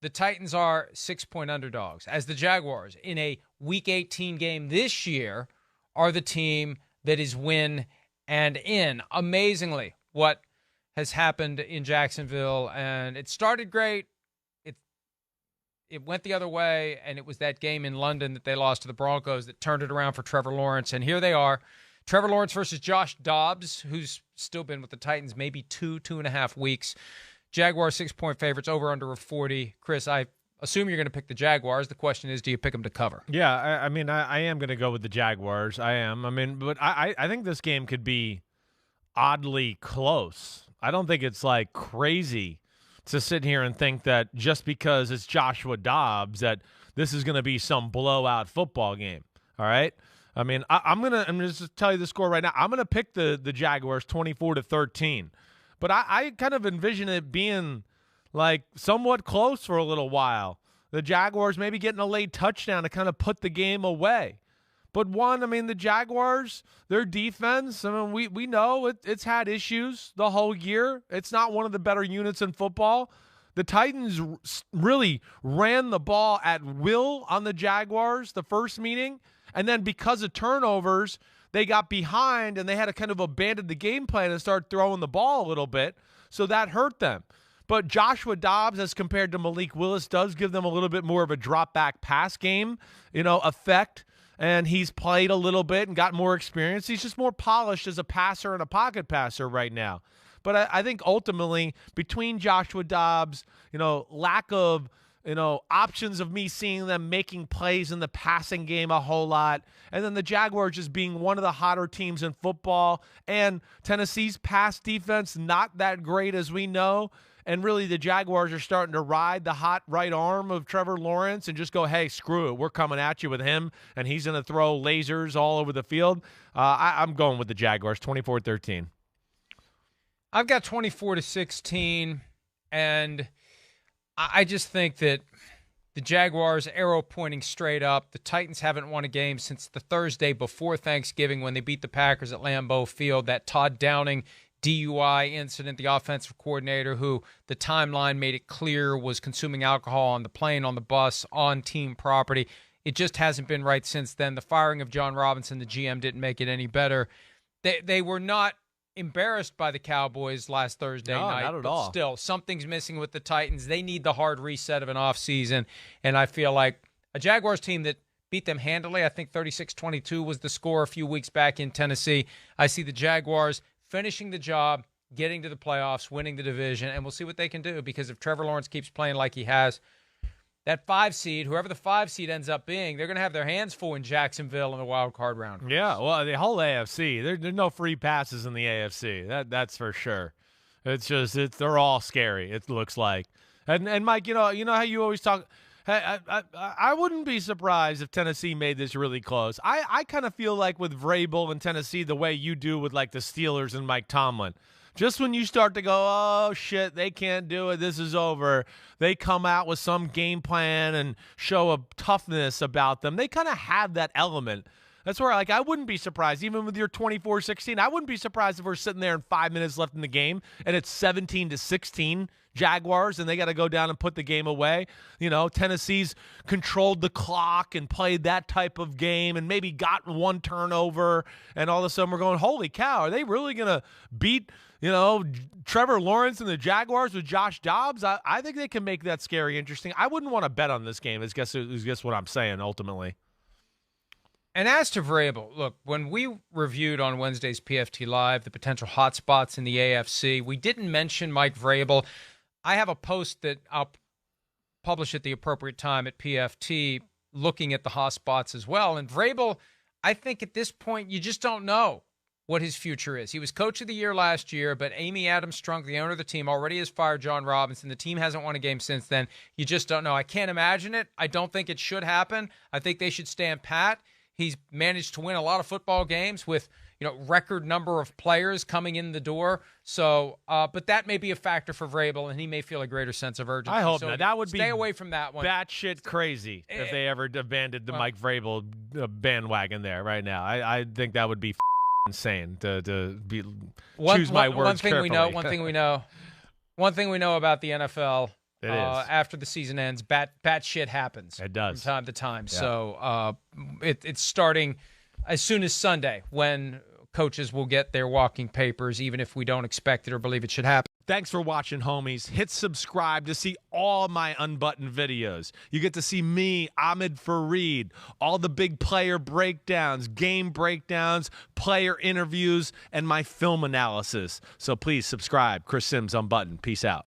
the Titans are 6-point underdogs, as the Jaguars in a Week 18 game this year are the team that is win and in. Amazingly, what has happened in Jacksonville, and it started great. It went the other way, and it was that game in London that they lost to the Broncos that turned it around for Trevor Lawrence. And here they are, Trevor Lawrence versus Josh Dobbs, who's still been with the Titans maybe 2.5 weeks. Jaguars 6-point favorites, over under of 40. Chris, I assume you're going to pick the Jaguars. The question is, do you pick them to cover? Yeah, I mean, I am going to go with the Jaguars. I am. I mean, but I think this game could be oddly close. I don't think it's like crazy to sit here and think that just because it's Joshua Dobbs that this is going to be some blowout football game. All right. I mean, I'm gonna just tell you the score right now. I'm gonna pick the Jaguars 24-13, but I kind of envision it being like somewhat close for a little while. The Jaguars maybe getting a late touchdown to kind of put the game away. But the Jaguars, their defense, we know it's had issues the whole year. It's not one of the better units in football. The Titans really ran the ball at will on the Jaguars the first meeting, and then because of turnovers, they got behind and they had to kind of abandon the game plan and start throwing the ball a little bit, so that hurt them. But Joshua Dobbs, as compared to Malik Willis, does give them a little bit more of a drop-back pass game, effect. And he's played a little bit and got more experience. He's just more polished as a passer and a pocket passer right now. But I think ultimately, between Joshua Dobbs, lack of, options of me seeing them making plays in the passing game a whole lot, and then the Jaguars just being one of the hotter teams in football, and Tennessee's pass defense not that great as we know. And really, the Jaguars are starting to ride the hot right arm of Trevor Lawrence and just go, hey, screw it. We're coming at you with him, and he's going to throw lasers all over the field. I'm going with the Jaguars, 24-13. I've got 24-16, and I just think that the Jaguars, arrow pointing straight up. The Titans haven't won a game since the Thursday before Thanksgiving when they beat the Packers at Lambeau Field. That Todd Downing DUI incident, the offensive coordinator who the timeline made it clear was consuming alcohol on the plane, on the bus, on team property. It just hasn't been right since then. The firing of John Robinson, the GM, didn't make it any better. They were not embarrassed by the Cowboys last Thursday night. Not at but all. Still, something's missing with the Titans. They need the hard reset of an offseason, and I feel like a Jaguars team that beat them handily, I think 36-22 was the score a few weeks back in Tennessee. I see the Jaguars finishing the job, getting to the playoffs, winning the division, and we'll see what they can do, because if Trevor Lawrence keeps playing like he has, that 5 seed, whoever the 5 seed ends up being, they're going to have their hands full in Jacksonville in the wild card round. Yeah, well, the whole AFC, there's no free passes in the AFC. That's for sure. It's just they're all scary. It looks like. And Mike, you know how you always talk. I wouldn't be surprised if Tennessee made this really close. I kind of feel like with Vrabel and Tennessee the way you do with like the Steelers and Mike Tomlin. Just when you start to go, oh, shit, they can't do it, this is over, they come out with some game plan and show a toughness about them. They kind of have that element. That's where I wouldn't be surprised, even with your 24-16, I wouldn't be surprised if we're sitting there and 5 minutes left in the game and it's 17-16 Jaguars and they got to go down and put the game away. Tennessee's controlled the clock and played that type of game and maybe gotten one turnover, and all of a sudden we're going, holy cow, are they really going to beat Trevor Lawrence and the Jaguars with Josh Dobbs? I think they can make that scary interesting. I wouldn't want to bet on this game, is guess what I'm saying ultimately. And as to Vrabel, look, when we reviewed on Wednesday's PFT Live the potential hotspots in the AFC, we didn't mention Mike Vrabel. I have a post that I'll publish at the appropriate time at PFT looking at the hotspots as well. And Vrabel, I think at this point, you just don't know what his future is. He was coach of the year last year, but Amy Adams Strunk, the owner of the team, already has fired John Robinson. The team hasn't won a game since then. You just don't know. I can't imagine it. I don't think it should happen. I think they should stand pat. He's managed to win a lot of football games with, record number of players coming in the door. So, but that may be a factor for Vrabel, and he may feel a greater sense of urgency. I hope so not. That would stay be away from that one. Batshit crazy if they ever abandoned the Mike Vrabel bandwagon there right now. I think that would be insane to choose my words carefully. One thing we know about the NFL It is. After the season ends, bat shit happens. It does. From time to time. Yeah. So it's starting as soon as Sunday, when coaches will get their walking papers, even if we don't expect it or believe it should happen. Thanks for watching, homies. Hit subscribe to see all my Unbuttoned videos. You get to see me, Ahmed Fareed, all the big player breakdowns, game breakdowns, player interviews, and my film analysis. So please subscribe. Chris Simms Unbuttoned. Peace out.